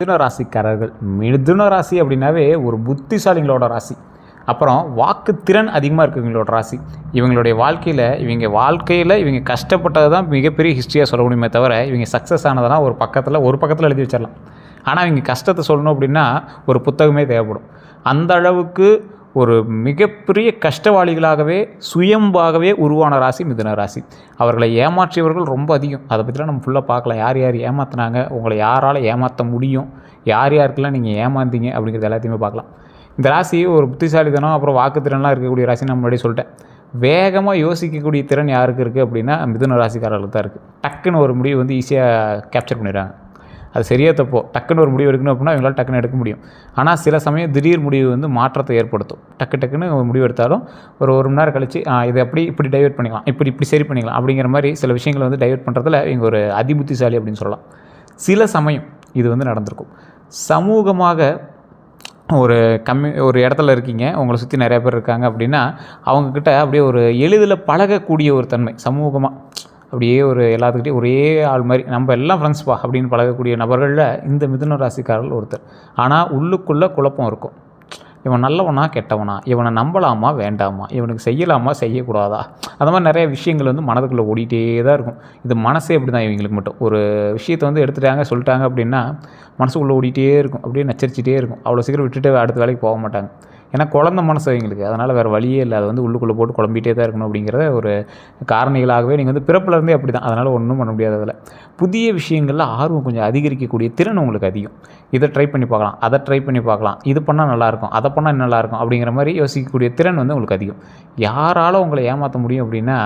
மிதுன ராசிக்காரர்கள். மிதுன ராசி அப்படின்னாவே ஒரு புத்திசாலிங்களோட ராசி. அப்புறம் வாக்குத்திறன் அதிகமாக இருக்கிறவங்களோட ராசி. இவங்களுடைய வாழ்க்கையில் இவங்க கஷ்டப்பட்டது தான் மிகப்பெரிய ஹிஸ்ட்ரியாக சொல்ல முடியுமே தவிர, இவங்க சக்ஸஸ் ஆனதெல்லாம் ஒரு பக்கத்தில் எழுதி வச்சிடலாம். ஆனால் இவங்க கஷ்டத்தை சொல்லணும் அப்படின்னா ஒரு புத்தகமே தேவைப்படும். அந்த அளவுக்கு ஒரு மிகப்பெரிய கஷ்டவாளிகளாகவே சுயம்பாகவே உருவான ராசி மிதுன ராசி. அவர்களை ஏமாற்றியவர்கள் ரொம்ப அதிகம். அதை பற்றிலாம் நம்ம ஃபுல்லாக பார்க்கலாம். யார் யார் ஏமாற்றினாங்க, உங்களை யாரால் ஏமாற்ற முடியும், யார் யாருக்கெல்லாம் நீங்கள் ஏமாந்தீங்க அப்படிங்கிறது எல்லாத்தையுமே பார்க்கலாம். இந்த ராசி ஒரு புத்திசாலித்தனம் அப்புறம் வாக்குத்திறன்லாம் இருக்கக்கூடிய ராசி. நான் முன்னாடி சொல்லிட்டேன். வேகமாக யோசிக்கக்கூடிய திறன் யாருக்கு இருக்குது அப்படின்னா மிதுன ராசிக்காரர்களுக்கு தான் இருக்குது. டக்குன்னு ஒரு முடிவு ஈஸியாக கேப்சர் பண்ணிடுறாங்க. அது சரியாக தப்போ டக்குன்னு ஒரு முடிவு எடுக்கணும் அப்படின்னா இவங்களால் டக்குன்னு எடுக்க முடியும். ஆனால் சில சமயம் திடீர் முடிவு மாற்றத்தை ஏற்படுத்தும். டக்குன்னு முடிவு எடுத்தாலும் ஒரு மணி நேரம் கழிச்சு இதை இப்படி டைவெர்ட் பண்ணிக்கலாம், இப்படி சரி பண்ணிக்கலாம் அப்படிங்கிற மாதிரி சில விஷயங்களை டைவெர்ட் பண்ணுறதுல இவங்க ஒரு அதிபுத்திசாலி அப்படின்னு சொல்லலாம். சில சமயம் இது நடந்திருக்கும். சமூகமாக ஒரு இடத்துல இருக்கீங்க, உங்களை சுற்றி நிறையா பேர் இருக்காங்க அப்படின்னா அவங்கக்கிட்ட அப்படியே ஒரு எளிதில் பழகக்கூடிய ஒரு தன்மை சமூகமாக அப்படியே எல்லாத்துக்கிட்டையும் ஒரே ஆள் மாதிரி நம்ம எல்லாம் ஃப்ரெண்ட்ஸ்பா அப்படின்னு பழகக்கூடிய நபர்களில் இந்த மிதுன ராசிக்காரர்கள் ஒருத்தர். ஆனால் உள்ளுக்குள்ளே குழப்பம் இருக்கும். இவன் நல்லவனா கெட்டவனா, இவனை நம்பலாமா வேண்டாமா, இவனுக்கு செய்யலாமா செய்யக்கூடாதா, அந்த மாதிரி நிறைய விஷயங்கள் மனதுக்குள்ளே ஓடிட்டே தான் இருக்கும். இது மனசே அப்படி தான். இவங்களுக்கு மட்டும் ஒரு விஷயத்தை எடுத்துட்டாங்க சொல்லிட்டாங்க அப்படின்னா மனசுக்குள்ளே ஓடிட்டே இருக்கும், அப்படியே நச்சரிச்சிட்டே இருக்கும். அவ்வளோ சீக்கிரம் விட்டுட்டு அடுத்த வேலைக்கு போக மாட்டாங்க. ஏன்னா குழந்த மனசு அவங்களுக்கு, அதனால் வேறு வழியே இல்லை. அது உள்ளுக்குள்ளே போட்டு குழம்பிகிட்டே தான் இருக்கணும் அப்படிங்கிறத ஒரு காரணிகளாகவே நீங்கள் பிறப்புலேருந்தே அப்படி தான். அதனால் ஒன்றும் பண்ண முடியாது. அதில் புதிய விஷயங்களில் ஆர்வம் கொஞ்சம் அதிகரிக்கக்கூடிய திறன் உங்களுக்கு அதிகம். இதை ட்ரை பண்ணி பார்க்கலாம், அதை ட்ரை பண்ணி பார்க்கலாம், இது பண்ணால் நல்லாயிருக்கும், அதை பண்ணால் நல்லாயிருக்கும் அப்படிங்கிற மாதிரி யோசிக்கக்கூடிய திறன் உங்களுக்கு அதிகம். யாரால் உங்களை ஏமாற்ற முடியும் அப்படின்னா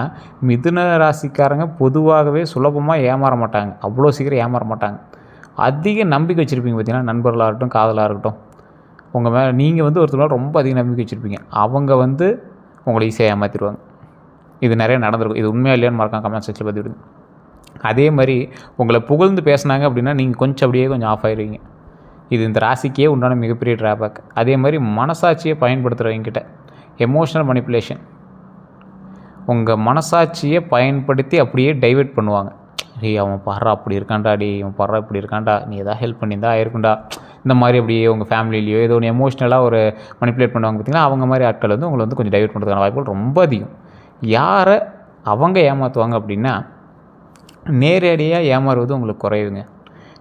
மிதுன ராசிக்காரங்க பொதுவாகவே சுலபமாக ஏமாற மாட்டாங்க. அவ்வளோ சீக்கிரம் ஏமாற மாட்டாங்க. அதிக நம்பிக்கை வச்சுருப்பீங்க பார்த்தீங்கன்னா, நண்பர்களாக இருக்கட்டும் காதலாக இருக்கட்டும், உங்கள் மேலே நீங்கள் ஒருத்தர் மேலே ரொம்ப அதிக நம்பிக்கை வச்சுருப்பீங்க. அவங்க உங்களை ஈஸியாக ஏமாற்றிடுவாங்க. இது நிறைய நடந்திருக்கும். இது உண்மையாக இல்லையான்னு மறக்காம கமெண்ட் செக்ஷனில் பதிவிடுங்க. அதே மாதிரி உங்களை புகழ்ந்து பேசினாங்க அப்படின்னா நீங்கள் கொஞ்சம் ஆஃப் ஆயிடுவீங்க. இது இந்த ராசிக்கே உண்டான மிகப்பெரிய ட்ராபேக். அதே மாதிரி மனசாட்சியை பயன்படுத்துகிறவங்கிட்ட எமோஷனல் மனிப்புலேஷன், உங்கள் மனசாட்சியை பயன்படுத்தி அப்படியே டைவெர்ட் பண்ணுவாங்க. அவன் பாடுறா அப்படி இருக்காண்டா, அவன் பாடுறா இப்படி இருக்காண்டா, நீ எதாவது ஹெல்ப் பண்ணியிருந்தா ஆயிருக்குண்டா, இந்த மாதிரி அப்படியே உங்கள் ஃபேமிலியிலையோ ஏதோ ஒன்று எமோஷ்னலாக மனிப்புலேட் பண்ணுவாங்க பார்த்தீங்கன்னா, அவங்க மாதிரி ஆட்கள் உங்களை கொஞ்சம் டைவெர்ட் பண்ணுறதுக்கான வாய்ப்புகள் ரொம்ப அதிகம். யாரை அவங்க ஏமாற்றுவாங்க அப்படின்னா நேரடியாக ஏமாறுவது உங்களுக்கு குறையுங்க.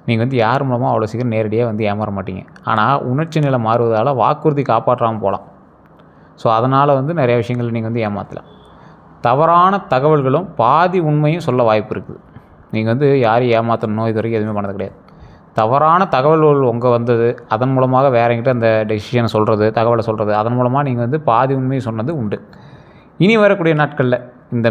நீங்கள் யார் மூலமாக அவ்வளோ சீக்கிரம் நேரடியாக ஏமாற மாட்டீங்க. ஆனால் உணர்ச்சி நிலை மாறுவதால் வாக்குறுதி காப்பாற்றாமல் போகலாம். ஸோ அதனால் நிறைய விஷயங்கள் நீங்கள் ஏமாற்றலாம். தவறான தகவல்களும் பாதி உண்மையும் சொல்ல வாய்ப்பு இருக்குது. நீங்கள் யாரையும் ஏமாற்றணும் இது வரைக்கும் எதுவுமே பண்ணது கிடையாது. தவறான தகவல்கள் வந்தது, அதன் மூலமாக வேறங்கிட்ட அந்த டெசிஷனை சொல்கிறது, தகவலை சொல்கிறது, அதன் மூலமாக நீங்கள் பாதி உண்மையை சொன்னது உண்டு. இனி வரக்கூடிய நாட்களில் இந்த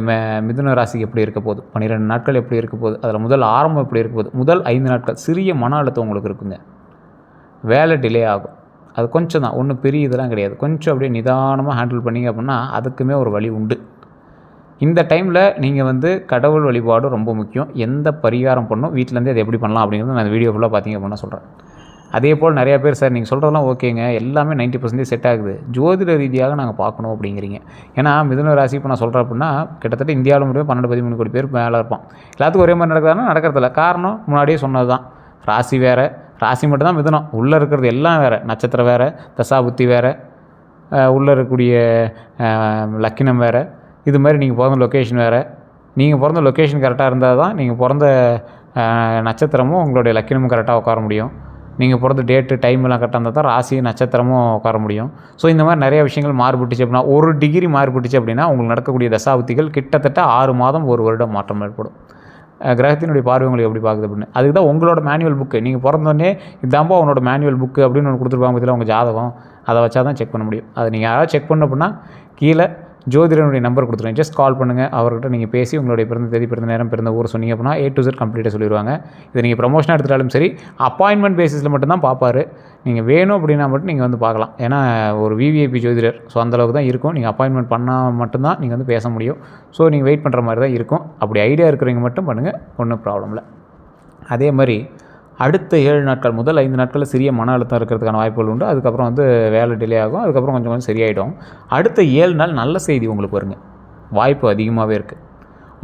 மிதுன ராசிக்கு எப்படி இருக்க போகுது, 12 நாட்கள் எப்படி இருக்க போகுது, அதில் முதல் ஆரம்பம் எப்படி இருக்க போகுது, முதல் 5 நாட்கள் சிறிய மன அழுத்தம் உங்களுக்கு இருக்குங்க. வேலை டிலே ஆகும். அது கொஞ்சம் தான், ஒன்றும் பெரிய இதெல்லாம் கிடையாது. கொஞ்சம் அப்படியே நிதானமாக ஹேண்டில் பண்ணிங்க அப்படின்னா அதுக்குமே ஒரு வழி உண்டு. இந்த டைமில் நீங்கள் கடவுள் வழிபாடு ரொம்ப முக்கியம். எந்த பரிகாரம் பண்ணணும், வீட்டிலேருந்து அதை எப்படி பண்ணலாம் அப்படிங்கிறது நான் வீடியோ ஃபுல்லாக பார்த்தீங்க அப்படின்னா சொல்கிறேன். அதே போல் நிறையா பேர் சார் நீங்கள் சொல்கிறதெல்லாம் ஓகேங்க, எல்லாமே 90% செட் ஆகுது, ஜோதிட ரீதியாக நாங்கள் பார்க்கணும் அப்படிங்கிறீங்க. ஏன்னா மிதுன ராசி இப்போ நான் சொல்கிறேன் அப்படின்னா கிட்டத்தட்ட இந்தியாவில் மட்டுமே 12-13 கோடி பேர் மேலே இருப்பான். எல்லாத்துக்கும் ஒரே மாதிரி நடக்குதுன்னா நடக்கிறதில்ல. காரணம் முன்னாடியே சொன்னது தான். ராசி வேறு, ராசி மட்டும்தான் மிதுனம், உள்ளே இருக்கிறது எல்லாம் வேறு, நட்சத்திரம் வேறு, தசாபுத்தி வேறு, உள்ளே இருக்கக்கூடிய லக்கினம் வேறு, இது மாதிரி நீங்கள் பிறந்த லொக்கேஷன் வேறு. நீங்கள் பிறந்த லொக்கேஷன் கரெக்டாக இருந்தால் தான் நீங்கள் பிறந்த நட்சத்திரமும் உங்களுடைய லக்கினமும் கரெக்டாக உட்கார முடியும். நீங்கள் பிறந்த டேட்டு டைமெல்லாம் கரெக்டாக இருந்தால் தான் ராசி நட்சத்திரமும் உட்கார முடியும். ஸோ இந்த மாதிரி நிறைய விஷயங்கள் மாறுபட்டுச்சு அப்படின்னா, 1 டிகிரி மாறுபட்டுச்சு அப்படின்னா உங்களுக்கு நடக்கக்கூடிய தசாபுத்திகள் கிட்டத்தட்ட 6 மாதம் 1 வருடம் மாற்றம் ஏற்படும். கிரகத்தினுடைய பார்வை உங்களுக்கு எப்படி பார்க்குது அப்படின்னு. அதுக்கு தான் உங்களோட மேனுவல் புக்கு, நீங்கள் பிறந்தோடனே இதாம்பா உன்னோட மேனுவல் புக்கு அப்படின்னு ஒன்று கொடுத்துருப்பாங்க பற்றியில் உங்கள் ஜாதகம், அதை வச்சா தான் செக் பண்ண முடியும். அதை நீங்கள் யாராவது செக் பண்ண அப்படின்னா கீழே ஜோதிடனுடைய நம்பர் கொடுத்துருங்க. ஜஸ்ட் கால் பண்ணுங்கள். அவர்கிட்ட நீங்கள் பேசி உங்களுடைய பிறந்த தேதி, பிறந்த நேரம், பிறந்த ஊர் சொன்னீங்க அப்படின்னா A to Z கம்ப்ளீட்டாக சொல்லிடுவாங்க. இதை நீங்கள் ப்ரமோஷனாக எடுத்துட்டாலும் சரி, அப்பாயின்மெண்ட் பேசிஸில் மட்டும்தான் பார்ப்பார். நீங்கள் வேணும் அப்படின்னா மட்டும் நீங்கள் பார்க்கலாம். ஏன்னா ஒரு விவிஐபி ஜோதிடர். ஸோ அந்தளவுக்கு தான் இருக்கும். நீங்கள் அப்பாயின்மெண்ட் பண்ணால் மட்டும்தான் நீங்கள் பேச முடியும். ஸோ நீங்கள் வெயிட் பண்ணுற மாதிரி தான் இருக்கும். அப்படி ஐடியா இருக்கிறவங்க மட்டும் பண்ணுங்கள், ஒன்றும் ப்ராப்ளம் இல்லை. அதே மாதிரி அடுத்த 7 நாட்கள், முதல் 5 நாட்களில் சிறிய மன அழுத்தம் இருக்கிறதுக்கான வாய்ப்புகள் உண்டு. அதுக்கப்புறம் வேலை டிலே ஆகும். அதுக்கப்புறம் கொஞ்சம் சரியாயிடும். அடுத்த 7 நாள் நல்ல செய்தி உங்களுக்கு வருங்க. வாய்ப்பு அதிகமாகவே இருக்குது.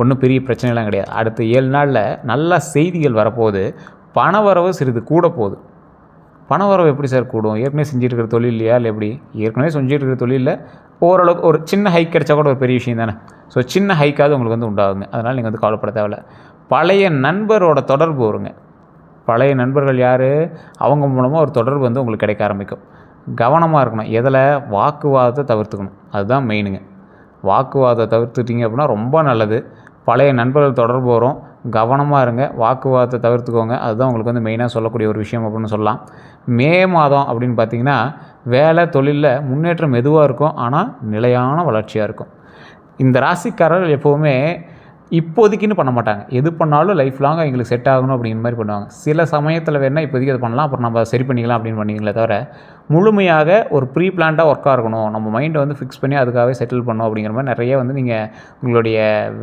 ஒன்றும் பெரிய பிரச்சனைலாம் கிடையாது. அடுத்த 7 நாளில் நல்ல செய்திகள் வரப்போகுது. பண வரவு சிறிது கூட போகுது. பண வரவு எப்படி சார் கூடும்? ஏற்கனவே செஞ்சுட்டு இருக்கிற தொழில் இல்லையா, இல்லை எப்படி? ஏற்கனவே செஞ்சுட்டு இருக்கிற தொழிலில் ஓரளவுக்கு ஒரு சின்ன ஹைக் கிடைச்சா கூட ஒரு பெரிய விஷயம் தானே. ஸோ சின்ன ஹைக்காவது உங்களுக்கு வந்து உண்டாகுங்க. அதனால் நீங்கள் வந்து கவலைப்பட தேவையில்ல. பழைய நண்பரோட தொடர்பு வருங்க. பழைய நண்பர்கள் யார்? அவங்க மூலமாக ஒரு தொடர்பு வந்து உங்களுக்கு கிடைக்க ஆரம்பிக்கும். கவனமாக இருக்கணும். எதில்? வாக்குவாதத்தை தவிர்த்துக்கணும். அதுதான் மெயினுங்க. வாக்குவாதத்தை தவிர்த்துட்டிங்க அப்படின்னா ரொம்ப நல்லது. பழைய நண்பர்கள் தொடர்பு வரும், கவனமாக இருங்க, வாக்குவாதத்தை தவிர்த்துக்கோங்க. அதுதான் உங்களுக்கு வந்து மெயினாக சொல்லக்கூடிய ஒரு விஷயம் அப்படின்னு சொல்லலாம். மே மாதம் அப்படின்னு பார்த்திங்கன்னா வேலை தொழிலில் முன்னேற்றம் மெதுவாக இருக்கும், ஆனால் நிலையான வளர்ச்சியாக இருக்கும். இந்த ராசிக்காரர்கள் எப்போவுமே இப்போதைக்குன்னு பண்ண மாட்டாங்க. எது பண்ணாலும் லைஃப் லாங்காக எங்களுக்கு செட் ஆகணும் அப்படிங்கிற மாதிரி பண்ணுவாங்க. சில சமயத்தில் வேணால் இப்போதைக்கு அதை பண்ணலாம், அப்புறம் நம்ம சரி பண்ணிக்கலாம் அப்படின்னு பண்ணிங்களே தவிர, முழுமையாக ஒரு ப்ரீ பிளான்டாக ஒர்க்காக இருக்கணும், நம்ம மைண்டை வந்து ஃபிக்ஸ் பண்ணி அதுக்காகவே செட்டில் பண்ணணும் அப்படிங்கிற மாதிரி நிறைய வந்து நீங்கள் உங்களுடைய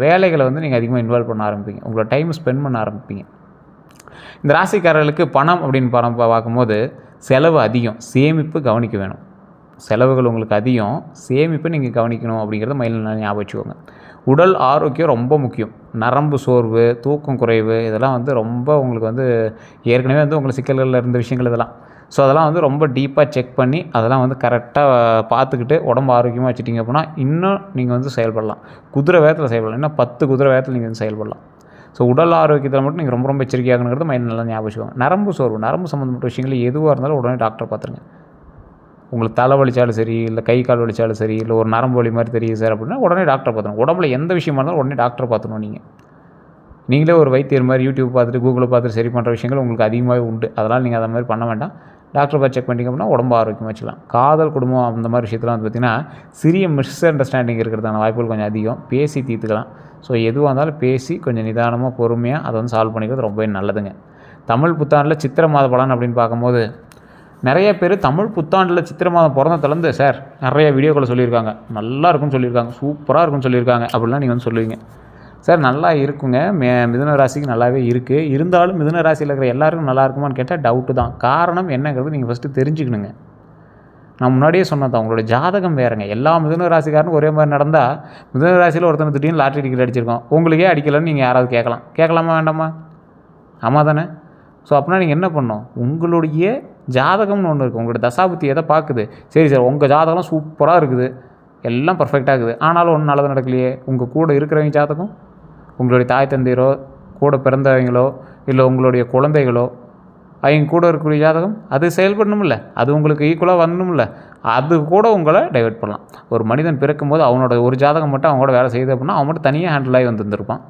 வேலைகளை வந்து நீங்கள் அதிகமாக இன்வால்வ் பண்ண ஆரம்பிப்பீங்க. உங்களோட டைம் ஸ்பெண்ட் பண்ண ஆரம்பிப்பீங்க. இந்த ராசிக்காரர்களுக்கு பணம் அப்படின்னு பார்க்கும்போது செலவு அதிகம், சேமிப்பு கவனிக்க வேணும். செலவுகள் உங்களுக்கு அதிகம், சேமிப்பு நீங்கள் கவனிக்கணும் அப்படிங்கிறத மைண்டில் ஞாபகம் வச்சுக்கோங்க. உடல் ஆரோக்கியம் ரொம்ப முக்கியம். நரம்பு சோர்வு, தூக்கம் குறைவு, இதெல்லாம் வந்து ரொம்ப உங்களுக்கு வந்து ஏற்கனவே வந்து உங்களுக்கு சிக்கல்களில் இருந்த விஷயங்கள் இதெல்லாம். ஸோ அதெல்லாம் வந்து ரொம்ப டீப்பாக செக் பண்ணி அதெல்லாம் வந்து கரெக்டாக பார்த்துக்கிட்டு உடம்பு ஆரோக்கியமாக வச்சுட்டிங்க அப்படின்னா இன்னும் நீங்கள் வந்து செயல்படலாம். குதிரை வேகத்தில் செயல்படலாம், இன்னும் 10 குதிரை வேகத்தில் நீங்கள் வந்து செயல்படலாம். ஸோ உடல் ஆரோக்கியத்தில் மட்டும் நீங்கள் ரொம்ப எச்சரிக்கையாகணுங்கிறது மைண்ட் நல்லா ஞாபகம் வச்சுக்கோங்க. நரம்பு சோர்வு, நரம்பு சம்மந்தப்பட்ட விஷயங்கள் எதுவாக இருந்தாலும் உடனே டாக்டரை பார்த்துருங்க. உங்களுக்கு தலை வலிச்சாலும் சரி, இல்லை கை கால் வலிச்சாலும் சரி, இல்லை ஒரு நரம்பு வலி மாதிரி தெரியுது சார் அப்படின்னா உடனே டாக்டரை பார்த்துணும். உடம்புல எந்த விஷயமா இருந்தாலும் உடனே டாக்டரை பார்த்துணும். நீங்களே ஒரு வைத்தியர் மாதிரி யூடியூப் பார்த்துட்டு கூகுளில் பார்த்துட்டு சரி பண்ணுற விஷயங்கள் உங்களுக்கு அதிகமாகவே உண்டு. அதனால் நீங்கள் அதை மாதிரி பண்ண வேண்டாம். டாக்டரை பார்த்து செக் பண்ணிங்க அப்படின்னா உடம்பு ஆரோக்கியமாக வச்சுக்கலாம். காதல், குடும்பம் அந்த மாதிரி விஷயத்தில் வந்து பார்த்திங்கன்னா சிறிய மிஸ் அண்டர்ஸ்டாண்டிங் இருக்கிறதான வாய்ப்புகள் கொஞ்சம் அதிகம். பேசி தீர்த்துக்கலாம். ஸோ எதுவாக இருந்தாலும் பேசி கொஞ்சம் நிதானமாக பொறுமையாக அதை வந்து சால்வ் பண்ணிக்கிறது ரொம்பவே நல்லதுங்க. தமிழ் புத்தாண்டில் சித்திரை மாத பலன் அப்படின்னு பார்க்கும்போது நிறைய பேர் தமிழ் புத்தாண்டில் சித்திரை மாதம் பிறந்ததுலேருந்து சார் நிறைய வீடியோக்களை சொல்லியிருக்காங்க, நல்லா இருக்குன்னு சொல்லியிருக்காங்க, சூப்பராக இருக்குன்னு சொல்லியிருக்காங்க அப்படிலாம் நீங்கள் வந்து சொல்லுவீங்க. சார் நல்லா இருக்குங்க, மிதுன ராசிக்கு நல்லாவே இருக்குது. இருந்தாலும் மிதுன ராசியில் இருக்கிற எல்லாருக்கும் நல்லா இருக்குமான்னு கேட்டால் டவுட்டு தான். காரணம் என்னங்கிறது நீங்கள் ஃபஸ்ட்டு தெரிஞ்சுக்கணுங்க. நான் முன்னாடியே சொன்னதான், உங்களோட ஜாதகம் வேறுங்க. எல்லா மிதுன ராசிக்காரனும் ஒரே மாதிரி நடந்தால் மிதுன ராசியில் ஒருத்தனை திடீர்னு லாட்ரி டிக்கெட் அடிச்சிருக்கோம், உங்களுக்கே அடிக்கலன்னு நீங்கள் யாராவது கேட்கலாமா வேண்டாமா? ஆமாம் தானே? ஸோ அப்படின்னா நீங்கள் என்ன பண்ணணும்? உங்களுடைய ஜாதகம்னு ஒன்று இருக்குது. உங்களோட தசாபுத்தி எதை பார்க்குது? சரி சார் உங்கள் ஜாதகம் சூப்பராக இருக்குது, எல்லாம் பர்ஃபெக்டாக இருக்குது, ஆனாலும் ஒன்றும் நல்லது நடக்கலையே. உங்கள் கூட இருக்கிறவங்க ஜாதகம், உங்களுடைய தாய் தந்தையரோ, கூட பிறந்தவங்களோ, இல்லை உங்களுடைய குழந்தைகளோ, அவங்க கூட இருக்கக்கூடிய ஜாதகம் அது செயல்படணும்ல, அது உங்களுக்கு ஈக்குவலாக வரணும்ல, அது கூட உங்களை டைவெர்ட் பண்ணலாம். ஒரு மனிதன் பிறக்கும்போது அவனோட ஒரு ஜாதகம் மட்டும் அவங்க கூட வேலை செய்யுது அப்படின்னா அவன் மட்டும் தனியாக ஹேண்டில் ஆகி வந்துருப்பான்.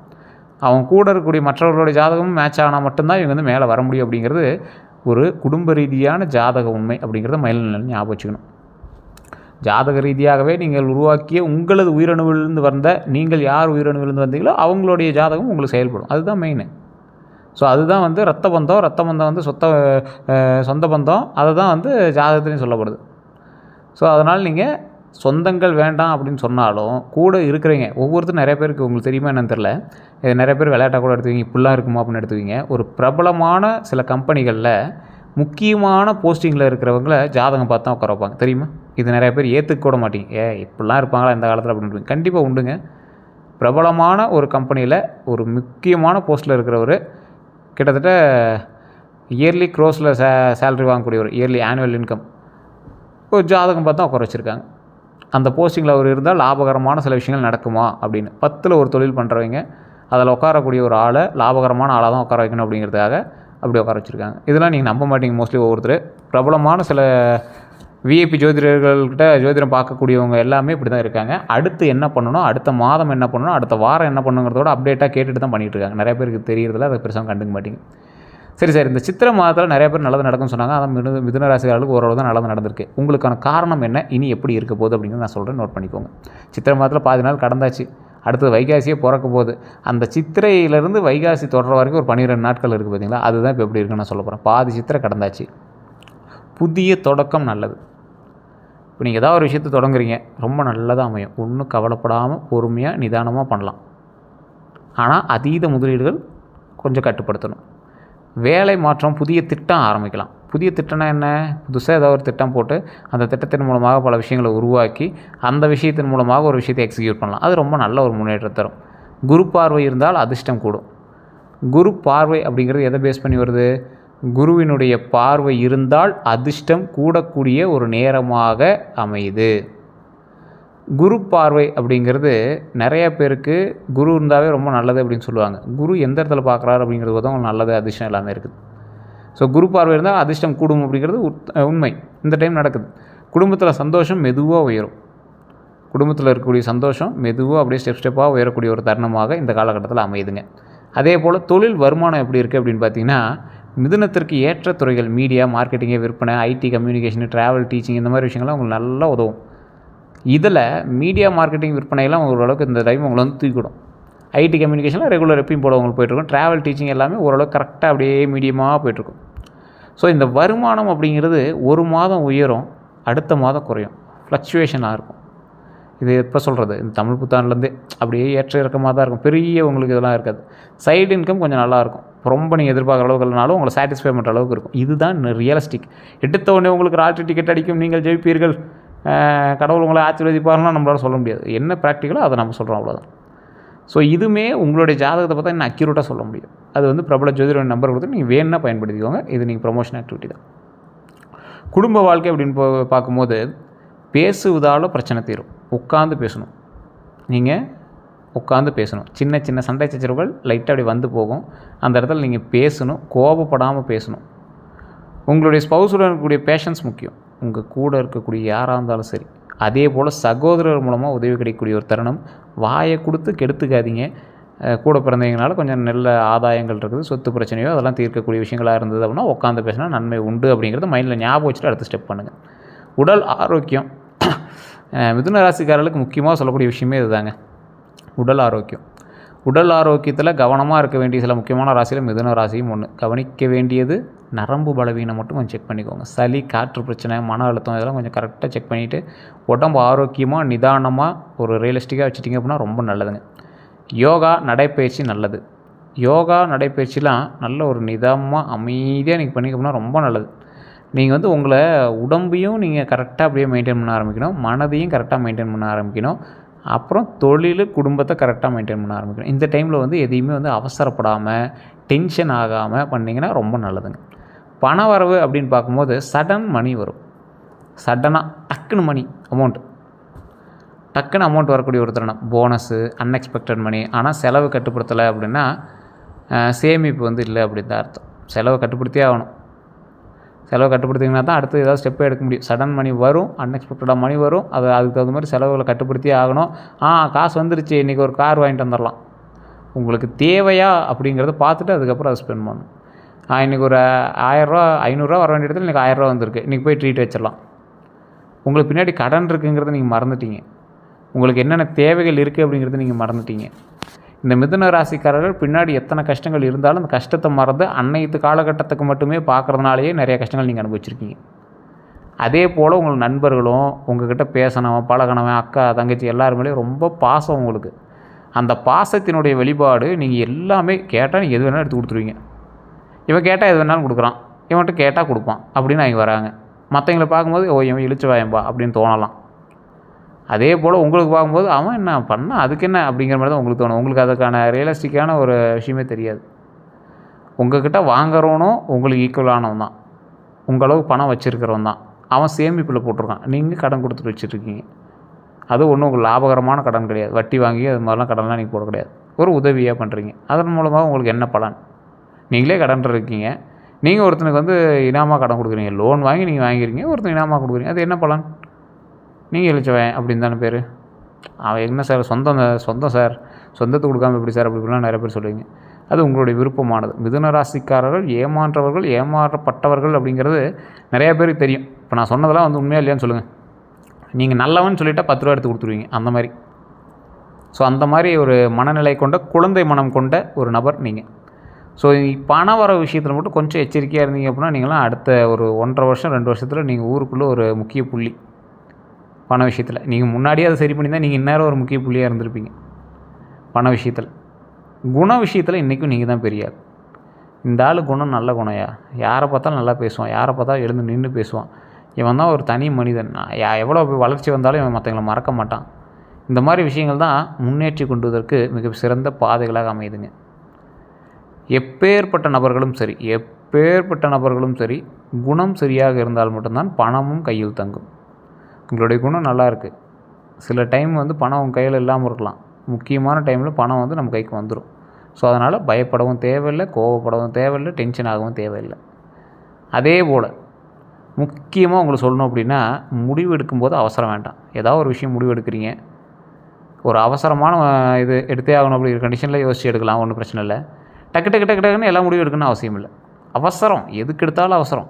அவன் கூட இருக்கக்கூடிய மற்றவர்களுடைய ஜாதகமும் மேட்ச் ஆனால் மட்டும்தான் இவங்க வந்து மேலே வர முடியும். அப்படிங்கிறது ஒரு குடும்ப ரீதியான ஜாதக உண்மை அப்படிங்கிறத மைண்டில் ஞாபகம் வச்சுக்கணும். ஜாதக ரீதியாகவே நீங்கள் உருவாக்கிய உங்களது உயிரணுவிலிருந்து வந்த, நீங்கள் யார் உயிரணுவிலிருந்து வந்தீங்களோ அவங்களுடைய ஜாதகம் உங்களுக்கு செயல்படும். அதுதான் மெயின். ஸோ அதுதான் வந்து ரத்த பந்தம் வந்து சொந்த பந்தம், அதை தான் வந்து ஜாதகத்துலேயும் சொல்லப்படுது. ஸோ அதனால் நீங்கள் சொந்தங்கள் வேண்டாம் அப்படின்னு சொன்னாலும் கூட இருக்கிறீங்க ஒவ்வொருத்தரும் நிறைய பேருக்கு உங்களுக்கு தெரியுமா என்னன்னு தெரில, இது நிறைய பேர் விளையாட்டாக கூட எடுத்துக்கிங்க, இப்படிலாம் இருக்குமா அப்படின்னு எடுத்துக்கிங்க. ஒரு பிரபலமான சில கம்பெனிகளில் முக்கியமான போஸ்டிங்கில் இருக்கிறவங்கள ஜாதகம் பார்த்து தான் உட்கார வைப்பாங்க, தெரியுமா? இது நிறைய பேர் ஏற்றுக்க கூட மாட்டீங்க. இப்படிலாம் இருப்பாங்களா இந்த காலத்தில் அப்படின்னு? கண்டிப்பாக உண்டுங்க. பிரபலமான ஒரு கம்பெனியில் ஒரு முக்கியமான போஸ்ட்டில் இருக்கிறவர், கிட்டத்தட்ட இயர்லி க்ரோஸில் சேலரி வாங்கக்கூடிய ஒரு இயர்லி ஆனுவல் இன்கம், ஒரு ஜாதகம் பார்த்து தான் உட்கார வச்சுருக்காங்க. அந்த போஸ்டிங்கில் அவர் இருந்தால் லாபகரமான சில விஷயங்கள் நடக்குமா அப்படின்னு. 10ல் ஒரு தொழில் பண்ணுறவங்க அதில் உட்காரக்கூடிய ஒரு ஆளை லாபகரமான ஆளாக தான் உட்கார வைக்கணும் அப்படிங்கிறதுக்காக அப்படி உட்கார வச்சுருக்காங்க. இதெல்லாம் நீங்கள் நம்ப மாட்டீங்க. மோஸ்ட்லி ஒவ்வொருத்தர் பிரபலமான சில விஐபி ஜோதிடர்கள்கிட்ட ஜோதிடம் பார்க்கக்கூடியவங்க எல்லாமே இப்படி தான் இருக்காங்க. அடுத்து என்ன பண்ணணும், அடுத்த மாதம் என்ன பண்ணணும், அடுத்த வாரம் என்ன பண்ணணுங்கிறதோட அப்டேட்டாக கேட்டுட்டு தான் பண்ணிகிட்டு இருக்காங்க. நிறைய பேருக்கு தெரியறதில்ல, அதை பெருசாக கண்டுக்க மாட்டீங்க. சரி சார், இந்த சித்திரை மாதத்தில் நிறைய பேர் நல்லது நடக்கும்னு சொன்னாங்க. அதான் மிதுன ராசிக்காரர்களுக்கு ஓரளவு தான் நல்லது நடந்திருக்கு. உங்களுக்கான காரணம் என்ன, இனி எப்படி இருக்க போகுது அப்படிங்கிறது நான் சொல்கிறேன், நோட் பண்ணிக்கோங்க. சித்திரை மாதத்தில் பாதி நாள் கடந்தாச்சு, அடுத்தது வைகாசியே பிறக்க போகுது. அந்த சித்திரையிலேருந்து வைகாசி தொடர வரைக்கும் ஒரு 12 நாட்கள் இருக்குது பார்த்தீங்களா, அதுதான் இப்போ எப்படி இருக்குன்னு நான் சொல்ல போகிறேன். பாதி சித்திரை கடந்தாச்சு, புதிய தொடக்கம் நல்லது. இப்போ நீங்கள் ஏதாவது ஒரு விஷயத்தை தொடங்குறீங்க, ரொம்ப நல்லதாக அமையும். ஒன்றும் கவலைப்படாமல் பொறுமையாக நிதானமாக பண்ணலாம். ஆனால் அதீத முதலீடுகள் கொஞ்சம் கட்டுப்படுத்தணும். வேலை மாற்றம், புதிய திட்டம் ஆரம்பிக்கலாம். புதிய திட்டம்னா என்ன? புதுசாக ஏதாவது ஒரு திட்டம் போட்டு அந்த திட்டத்தின் மூலமாக பல விஷயங்களை உருவாக்கி அந்த விஷயத்தின் மூலமாக ஒரு விஷயத்தை எக்ஸிக்யூட் பண்ணலாம். அது ரொம்ப நல்ல ஒரு முன்னேற்றம் தரும். குரு பார்வை இருந்தால் அதிர்ஷ்டம் கூடும். குரு பார்வை அப்படிங்கிறது எதை பேஸ் பண்ணி வருது? குருவினுடைய பார்வை இருந்தால் அதிர்ஷ்டம் கூடக்கூடிய ஒரு நேரமாக அமையுது. குரு பார்வை அப்படிங்கிறது நிறைய பேருக்கு குரு இருந்தாவே ரொம்ப நல்லது அப்படின்னு சொல்லுவாங்க. குரு எந்த இடத்துல பார்க்குறாரு அப்படிங்கிறது தான் நல்லது, அதிர்ஷ்டம் எல்லாமே இருக்குது. ஸோ குரு பார்வை இருந்தால் அதிர்ஷ்டம் கூடும் அப்படிங்கிறது உண்மை. இந்த டைம் நடக்குது. குடும்பத்தில் சந்தோஷம் மெதுவாக உயரும். குடும்பத்தில் இருக்கக்கூடிய சந்தோஷம் மெதுவாக அப்படியே ஸ்டெப்பாக உயரக்கூடிய ஒரு தருணமாக இந்த காலகட்டத்தில் அமையுதுங்க. அதே போல் தொழில் வருமானம் எப்படி இருக்குது அப்படின்னு பார்த்தீங்கன்னா, மிதுனத்திற்கு ஏற்ற துறைகள் மீடியா, மார்க்கெட்டிங்கு, விற்பனை, ஐடி, கம்யூனிகேஷன், ட்ராவல், டீச்சிங் இந்த மாதிரி விஷயங்கள்லாம் உங்களுக்கு நல்லா உதவும். இதில் மீடியா, மார்க்கெட்டிங், விற்பனையெல்லாம் ஓரளவுக்கு இந்த டைம் உங்களை வந்து தூக்கிடும். ஐடி, கம்யூனிகேஷனில் ரெகுலர் எப்பயும் போல உங்களுக்கு போய்ட்டுருக்கும். ட்ராவல், டீச்சிங் எல்லாமே ஓரளவுக்கு கரெக்டாக அப்படியே மீடியமாக போய்ட்டுருக்கும். ஸோ இந்த வருமானம் அப்படிங்கிறது ஒரு மாதம் உயரும், அடுத்த மாதம் குறையும், ஃப்ளக்சுவேஷனாக இருக்கும். இது எப்போ சொல்கிறது, இந்த தமிழ் புத்தாண்டுலேருந்தே அப்படியே ஏற்ற இறக்கமாக தான் இருக்கும். பெரிய உங்களுக்கு இதெல்லாம் இருக்காது. சைடு இன்கம் கொஞ்சம் நல்லாயிருக்கும். ரொம்ப நீங்கள் எதிர்பார்க்குற அளவுக்கு இல்லைனாலும் உங்களை சாட்டிஸ்ஃபை பண்ணுற அளவுக்கு இருக்கும். இதுதான் ரியலிஸ்டிக். எடுத்த உடனே உங்களுக்கு லாட்ரி டிக்கெட் அடிக்கும், நீங்கள் ஜெயிப்பீர்கள், கடவுள் உங்களை ஆசீர்வதிப்பாருன்னா நம்மளால சொல்ல முடியாது. என்ன ப்ராக்டிக்கலோ அதை நம்ம சொல்கிறோம், அவ்வளோதான். ஸோ இதுவுமே உங்களுடைய ஜாதகத்தை பார்த்தா இன்னும் அக்யூரேட்டாக சொல்ல முடியும். அது வந்து பிரபல ஜோதிடர் நம்பர் கொடுத்து நீங்கள் வேணும்னா பயன்படுத்திக்கோங்க. இது நீங்கள் ப்ரொமோஷன் ஆக்டிவிட்டி தான். குடும்ப வாழ்க்கை அப்படின்னு பார்க்கும்போது பேசுவதால் பிரச்சனை தீரும். உட்காந்து பேசணும். நீங்கள் உட்காந்து பேசணும். சின்ன சின்ன சண்டை சச்சரவுகள் லைட்டாக அப்படி வந்து போகும். அந்த இடத்துல நீங்கள் பேசணும், கோபப்படாமல் பேசணும். உங்களுடைய ஸ்பௌஸுடன் இருக்கக்கூடிய பேஷன்ஸ் முக்கியம். உங்கள் கூட இருக்கக்கூடிய யாராக இருந்தாலும் சரி. அதே போல் சகோதரர் மூலமாக உதவி கிடைக்கக்கூடிய ஒரு தருணம். வாயை கொடுத்து கெடுத்துக்காதீங்க. கூட பிறந்தவங்களால கொஞ்சம் நல்ல ஆதாயங்கள் இருக்குது, சொத்து பிரச்சனையோ அதெல்லாம் தீர்க்கக்கூடிய விஷயங்களாக இருந்தது அப்படின்னா உட்காந்து பேசினா நன்மை உண்டு அப்படிங்கிறது மைண்டில் ஞாபகம் வச்சுட்டு அடுத்த ஸ்டெப் பண்ணுங்கள். உடல் ஆரோக்கியம் மிதுன ராசிக்காரர்களுக்கு முக்கியமாக சொல்லக்கூடிய விஷயமே இதுதாங்க, உடல் ஆரோக்கியம். உடல் ஆரோக்கியத்தில் கவனமாக இருக்க வேண்டிய சில முக்கியமான ராசியில் மிதுன ராசியும் ஒன்று. கவனிக்க வேண்டியது நரம்பு பலவீனம் மட்டும் கொஞ்சம் செக் பண்ணிக்கோங்க. சளி, காற்று பிரச்சனை, மன அழுத்தம் இதெல்லாம் கொஞ்சம் கரெக்டாக செக் பண்ணிவிட்டு உடம்பு ஆரோக்கியமாக நிதானமாக ஒரு ரியலிஸ்டிக்காக வச்சுட்டிங்க அப்படின்னா ரொம்ப நல்லதுங்க. யோகா, நடைப்பயிற்சி நல்லது. யோகா, நடைப்பயிற்சிலாம் நல்ல ஒரு நிதானமாக அமைதியாக நீங்கள் பண்ணிக்கணும்னா ரொம்ப நல்லது. நீங்கள் வந்து உங்களை உடம்பையும் நீங்கள் கரெக்டாக அப்படியே மெயின்டைன் பண்ண ஆரம்பிக்கணும், மனதையும் கரெக்டாக மெயின்டைன் பண்ண ஆரம்பிக்கணும். அப்புறம் தொழில், குடும்பத்தை கரெக்டாக மெயின்டைன் பண்ண ஆரம்பிக்கணும். இந்த டைமில் வந்து எதையுமே வந்து அவசரப்படாமல் டென்ஷன் ஆகாமல் பண்ணிங்கன்னா ரொம்ப நல்லதுங்க. பண வரவு அப்படின்னு பார்க்கும்போது சடன் மணி வரும். சடனாக டக்குன்னு மணி அமௌண்ட் வரக்கூடிய ஒரு தருணம். போனஸு, அன்எக்ஸ்பெக்டட் மணி. ஆனால் செலவு கட்டுப்படுத்தலை அப்படின்னா சேமிப்பு வந்து இல்லை அப்படின்னு தான் அர்த்தம். செலவை கட்டுப்படுத்தியே ஆகணும். செலவை கட்டுப்படுத்திங்கன்னா தான் அடுத்து ஏதாவது ஸ்டெப்பே எடுக்க முடியும். சடன் மணி வரும், அன்எக்ஸ்பெக்டடாக மணி வரும். அதுக்கு தகுந்த மாதிரி செலவுகளை கட்டுப்படுத்தியே ஆகணும். காசு வந்துருச்சு, இன்றைக்கி ஒரு கார் வாங்கிட்டு வந்துடலாம். உங்களுக்கு தேவையா அப்படிங்கிறத பார்த்துட்டு அதுக்கப்புறம் அதை ஸ்பெண்ட் பண்ணணும். இன்றைக்கி ஒரு 1000 500 வர வேண்டிய இடத்துல இன்றைக்கி 1000 வந்திருக்கு, இன்றைக்கி போய் ட்ரீட் வச்சிடலாம். உங்களுக்கு பின்னாடி கடன் இருக்குங்கிறத நீங்கள் மறந்துட்டீங்க. உங்களுக்கு என்னென்ன தேவைகள் இருக்குது அப்படிங்கிறத நீங்கள் மறந்துட்டீங்க. இந்த மிதுன ராசிக்காரர்கள் பின்னாடி எத்தனை கஷ்டங்கள் இருந்தாலும் அந்த கஷ்டத்தை மறந்து அன்னைத்து காலகட்டத்துக்கு மட்டுமே பார்க்குறதுனாலேயே நிறைய கஷ்டங்கள் நீங்கள் அனுபவிச்சிருக்கீங்க. அதே போல் உங்கள் நண்பர்களும் உங்கள்கிட்ட பேசணும், பழகணவன், அக்கா, தங்கச்சி எல்லாருமே ரொம்ப பாசம் உங்களுக்கு. அந்த பாசத்தினுடைய வெளிப்பாடு நீங்கள் எல்லாமே கேட்டால் நீங்கள் எது வேணாலும் எடுத்து கொடுத்துருவீங்க. இவன் கேட்டால் எது வேணாலும் கொடுக்குறான், இவன்கிட்ட கேட்டால் கொடுப்பான் அப்படின்னு அவங்க வராங்க. மற்றவங்களை பார்க்கும்போது இவன் இழுச்சு வாயம்பா அப்படின்னு தோணலாம். அதே போல் உங்களுக்கு பார்க்கும்போது அவன் என்ன பண்ணால் அதுக்கு என்ன அப்படிங்கிற மாதிரி தான் உங்களுக்கு தோணும். உங்களுக்கு அதுக்கான ரியலிஸ்டிக்கான ஒரு விஷயமே தெரியாது. உங்கள்கிட்ட வாங்குறவனும் உங்களுக்கு ஈக்குவலானவன் தான், உங்களவுக்கு பணம் வச்சுருக்கிறவன் தான். அவன் சேமிப்பில் போட்டிருக்கான், நீங்கள் கடன் கொடுத்துட்டு வச்சுருக்கீங்க. அது ஒன்றும் உங்களுக்கு லாபகரமான கடன் கிடையாது. வட்டி வாங்கி அது மாதிரிலாம் கடன்லாம் நீங்கள் போட கிடையாது. ஒரு உதவியாக பண்ணுறீங்க. அதன் மூலமாக உங்களுக்கு என்ன பலன்? நீங்களே கடன் இருக்கீங்க, நீங்கள் ஒருத்தனுக்கு வந்து இனாமாக கடன் கொடுக்குறீங்க. லோன் வாங்கி நீங்கள் வாங்கிக்கிறீங்க, ஒருத்தன் இனாமாக கொடுக்குறீங்க. அது என்ன பலன்? நீங்கள் இழிச்சவன் அப்படின்னு தானே பேர். அவன் என்ன சார் சொந்தம் சார், சொந்தத்தை கொடுக்காமல் எப்படி சார் அப்படி இப்படிலாம் நிறைய பேர் சொல்லுவீங்க. அது உங்களுடைய விருப்பமானது. மிதுன ராசிக்காரர்கள் ஏமாற்றவர்கள், ஏமாற்றப்பட்டவர்கள் அப்படிங்கிறது நிறையா பேருக்கு தெரியும். இப்போ நான் சொன்னதெல்லாம் வந்து உண்மையாக இல்லையான்னு சொல்லுங்கள். நீங்கள் நல்லவன் சொல்லிவிட்டால் 10 ரூபா எடுத்து கொடுத்துருவீங்க அந்த மாதிரி. ஸோ அந்த மாதிரி ஒரு மனநிலை கொண்ட, குழந்தை மனம் கொண்ட ஒரு நபர் நீங்கள். ஸோ பண வர விஷயத்தில் மட்டும் கொஞ்சம் எச்சரிக்கையாக இருந்தீங்க அப்படின்னா நீங்களாம் அடுத்த ஒரு 1.5 வருஷம் 2 வருஷத்தில் நீங்கள் ஊருக்குள்ளே ஒரு முக்கிய புள்ளி. பண விஷயத்தில் நீங்கள் முன்னாடியே அதை சரி பண்ணி தான் நீங்கள் இந்நேரம் ஒரு முக்கிய புள்ளியாக இருந்திருப்பீங்க பண விஷயத்தில். குண விஷயத்தில் இன்றைக்கும் நீங்கள் தான் பெரியார். இந்த ஆள் குணம் நல்ல குணையா, யாரை பார்த்தாலும் நல்லா பேசுவான், யாரை பார்த்தாலும் எழுந்து நின்று பேசுவான், இவன் தான் ஒரு தனி மனிதன், எவ்வளோ வளர்ச்சி வந்தாலும் இவன் மற்றவங்களை மறக்க மாட்டான். இந்த மாதிரி விஷயங்கள் தான் முன்னேற்றி கொண்டுவதற்கு மிக சிறந்த பாதைகளாக அமையுதுங்க. எப்பேற்பட்ட நபர்களும் சரி குணம் சரியாக இருந்தால் மட்டும்தான் பணமும் கையில் தங்கும். உங்களுடைய குணம் நல்லா இருக்குது, சில டைம் வந்து பணம் உங்கள் கையில் இல்லாமல் இருக்கலாம், முக்கியமான டைமில் பணம் வந்து நம்ம கைக்கு வந்துடும். ஸோ அதனால் பயப்படவும் தேவையில்லை, கோவப்படவும் தேவையில்லை, டென்ஷன் ஆகவும் தேவையில்லை. அதே போல் முக்கியமாக உங்களுக்கு சொல்லணும் அப்படின்னா, முடிவு எடுக்கும்போது அவசரம் வேண்டாம். ஏதாவது ஒரு விஷயம் முடிவு எடுக்கிறீங்க, ஒரு அவசரமான இது எடுத்தே ஆகணும் அப்படிங்கிற கண்டிஷனில் யோசித்து எடுக்கலாம், ஒன்றும் பிரச்சனை இல்லை. டக்குன்னு எல்லாம் முடிவு எடுக்கணும்னு அவசியம் இல்லை. அவசரம் எதுக்கு எடுத்தாலும் அவசரம்.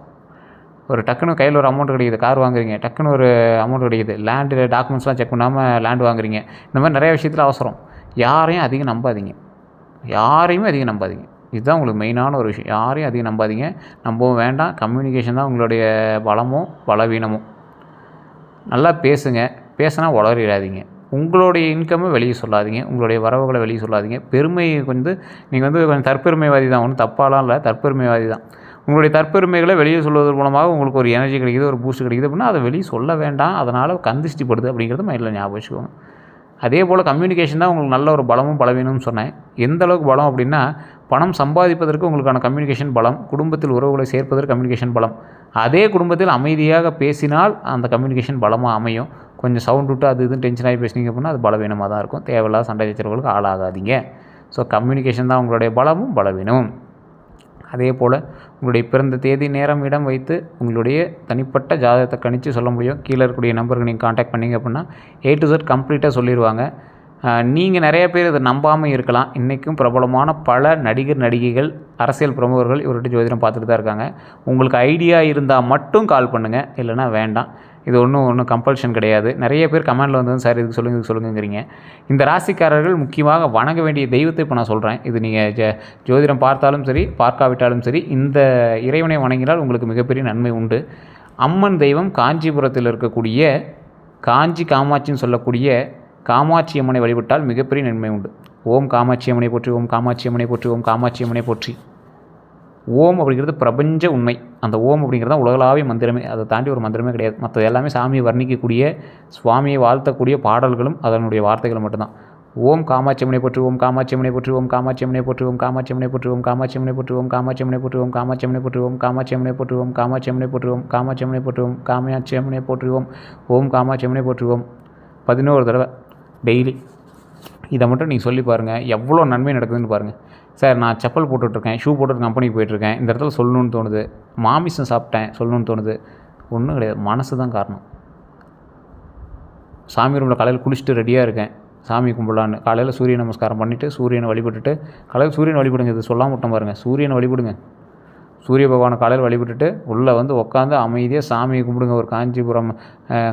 ஒரு டக்குன்னு கையில் ஒரு அமௌண்ட் கிடைக்குது, கார் வாங்குறீங்க, டக்குன்னு ஒரு அமௌண்ட் கிடைக்குது, லேண்டு டாக்குமெண்ட்ஸ்லாம் செக் பண்ணாமல் லேண்ட் வாங்குறீங்க, இந்த மாதிரி நிறைய விஷயத்தில் அவசரம். யாரையும் அதிகம் நம்பாதீங்க, இதுதான் உங்களுக்கு மெயினான ஒரு விஷயம். யாரையும் அதிகம் நம்பாதீங்க, நம்பவும் வேண்டாம். கம்யூனிகேஷன் தான் உங்களுடைய பலமோ பலவீனமோ. நல்லா பேசுங்க, பேசினா உளறிடாதீங்க. உங்களுடைய இன்கம்மை வெளியே சொல்லாதீங்க, உங்களுடைய வரவுகளை வெளியே சொல்லாதீங்க. பெருமை வந்து நீங்கள் வந்து கொஞ்சம் தற்பெருமைவாதி தான், ஒன்றும் தப்பாலாம் இல்லை, தற்பெருமைவாதி தான். உங்களுடைய தற்பெருமைகளை வெளியே சொல்வதன் மூலமாக உங்களுக்கு ஒரு எனர்ஜி கிடைக்குது, ஒரு பூஸ்ட் கிடைக்குது அப்படின்னா அதை வெளியே சொல்ல வேண்டாம். அதனால் கந்திஷ்டிப்படுது அப்படிங்கிறது மைண்டில் ஞாபகம் வச்சுக்கோங்க. அதே போல் கம்யூனிகேஷன் தான் உங்களுக்கு நல்ல ஒரு பலமும் பலவீனமும் சொன்னேன். எந்த அளவுக்கு பலம் அப்படின்னா, பணம் சம்பாதிப்பதற்கு உங்களுக்கான கம்யூனிகேஷன் பலம், குடும்பத்தில் உறவுகளை சேர்ப்பதற்கு கம்யூனிகேஷன் பலம். அதே குடும்பத்தில் அமைதியாக பேசினால் அந்த கம்யூனிகேஷன் பலமாக அமையும். கொஞ்சம் சவுண்ட் விட்டு அது இதுன்னு டென்ஷன் ஆகி பேசுனீங்க அப்படின்னா அது பலவீனமாக தான் இருக்கும். தேவையில்லாத சண்டை சச்சரவுகளுக்கு ஆளாகாதீங்க. ஸோ கம்யூனிகேஷன் தான் உங்களுடைய பலமும் பலவீனமும். அதே போல் உங்களுடைய பிறந்த தேதி, நேரம், இடம் வைத்து உங்களுடைய தனிப்பட்ட ஜாதகத்தை கணித்து சொல்ல முடியும். கீழே இருக்கக்கூடிய நம்பருக்கு நீங்கள் காண்டாக்ட் பண்ணிங்க அப்படின்னா A to Z கம்ப்ளீட்டாக சொல்லிடுவாங்க. நீங்கள் நிறைய பேர் இதை நம்பாமல் இருக்கலாம். இன்றைக்கும் பிரபலமான பல நடிகர், நடிகைகள், அரசியல் பிரமுகர்கள் இவர்கிட்ட ஜோதிடம் பார்த்துட்டு தான் இருக்காங்க. உங்களுக்கு ஐடியா இருந்தால் மட்டும் கால் பண்ணுங்கள், இல்லைனா வேண்டாம். இது ஒன்றும் கம்பல்ஷன் கிடையாது. நிறைய பேர் கமெண்டில் வந்து சார் இதுக்கு சொல்லுங்கிறீங்க. இந்த ராசிக்காரர்கள் முக்கியமாக வணங்க வேண்டிய தெய்வத்தை இப்போ நான் சொல்கிறேன். இது நீங்கள் ஜோதிடம் பார்த்தாலும் சரி, பார்க்காவிட்டாலும் சரி, இந்த இறைவனை வணங்கினால் உங்களுக்கு மிகப்பெரிய நன்மை உண்டு. அம்மன் தெய்வம் காஞ்சிபுரத்தில் இருக்கக்கூடிய காஞ்சி காமாட்சின்னு சொல்லக்கூடிய காமாட்சி அம்மனை வழிபட்டால் மிகப்பெரிய நன்மை உண்டு. ஓம் காமாட்சி அம்மனை போற்றி, ஓம் காமாட்சி அம்மனை போற்றி, ஓம் காமாட்சி அம்மனை போற்றி. ஓம் அப்படிங்கிறது பிரபஞ்ச உண்மை. அந்த ஓம் அப்படிங்கிறது தான் உலகளாவிய மந்திரமே. அதை தாண்டி ஒரு மந்திரமே கிடையாது. மற்றது எல்லாமே சாமியை வர்ணிக்கக்கூடிய, சுவாமியை வாழ்த்தக்கூடிய பாடல்களும் அதனுடைய வார்த்தைகளும் மட்டும்தான். ஓம் காமாட்சி அம்மனை போற்றி, ஓம் காமாட்சி அம்மனை போற்றி, ஓம் காமாட்சி அம்மனை போற்றி, ஓம் காமாட்சி அம்மனை போற்றி, ஓம் காமாட்சி அம்மனை போற்றி, ஓம் காமாட்சி அம்மனை போற்றி, ஓம் காமாட்சி அம்மனை போற்றி, ஓம் காமாட்சி அம்மனை போற்றி, ஓம் காமாட்சி அம்மனை போற்றி, ஓம் காமாட்சி அம்மனை போற்றி, ஓம் காமாட்சி அம்மனை போற்றி, ஓம் காமாட்சி அம்மனை போற்றி, ஓம் 11 தடவை டெய்லி இதை மட்டும் நீங்கள் சொல்லி பாருங்கள், எவ்வளோ நன்மை நடக்குதுன்னு பாருங்கள். சார் நான் செப்பல் போட்டுட்ருக்கேன், ஷூ போட்டு கம்பெனிக்கு போயிட்டுருக்கேன், இந்த இடத்துல சொல்லணும்னு தோணுது, மாமிசம் சாப்பிட்டேன் சொல்லணும்னு தோணுது. ஒன்றும் கிடையாது, மனசு தான் காரணம். சாமி ரூமில் காலையில் குளிச்சுட்டு ரெடியாக இருக்கேன், சாமி கும்பிடலான்னு. காலையில் சூரிய நமஸ்காரம் பண்ணிவிட்டு சூரியனை வழிபட்டுட்டு, காலையில் சூரியனை வழிபடுங்க. இது சொல்லாம விட்டோம் பாருங்கள், சூரியனை வழிபடுங்க. சூரிய பகவானை காலையில் வழிபட்டுட்டு உள்ளே வந்து உட்காந்து அமைதியாக சாமியை கும்பிடுங்க. ஒரு காஞ்சிபுரம்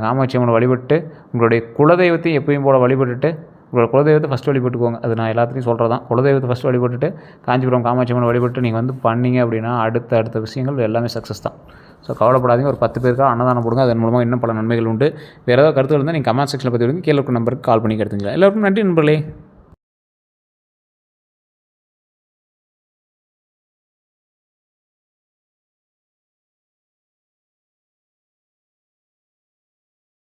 காமாட்சி அம்மனை வழிபட்டு உங்களுடைய குலதெய்வத்தையும் எப்பயும் போல் வழிபட்டுட்டு, உங்களோட குலதெய்வத்தை ஃபஸ்ட்டு வழிபட்டுக்கோங்க. அது நான் எல்லாத்துலேயும் சொல்கிறது தான். குலதெய்வத்தை ஃபஸ்ட்டு வழிபட்டுட்டு காஞ்சிபுரம் காமாட்சி அம்மனை வழிபட்டு நீங்கள் வந்து பண்ணிங்க அப்படின்னா அடுத்த விஷயங்கள் எல்லாமே சக்ஸஸ் தான். ஸோ கவலைப்படாதீங்க. ஒரு 10 பேருக்காக அன்னதானம் போடுங்க. அதன் மூலமாக இன்னும் பல நன்மைகள் உண்டு. வேறு ஏதாவது கருத்துகள் இருந்தால் நீங்கள் கமெண்ட் செக்ஷனில் பற்றி விடுங்க. கீழே இருக்க நம்பருக்கு கால் பண்ணி எடுத்துக்கலாம். எல்லோருக்கும் நன்றி நண்பர்களே.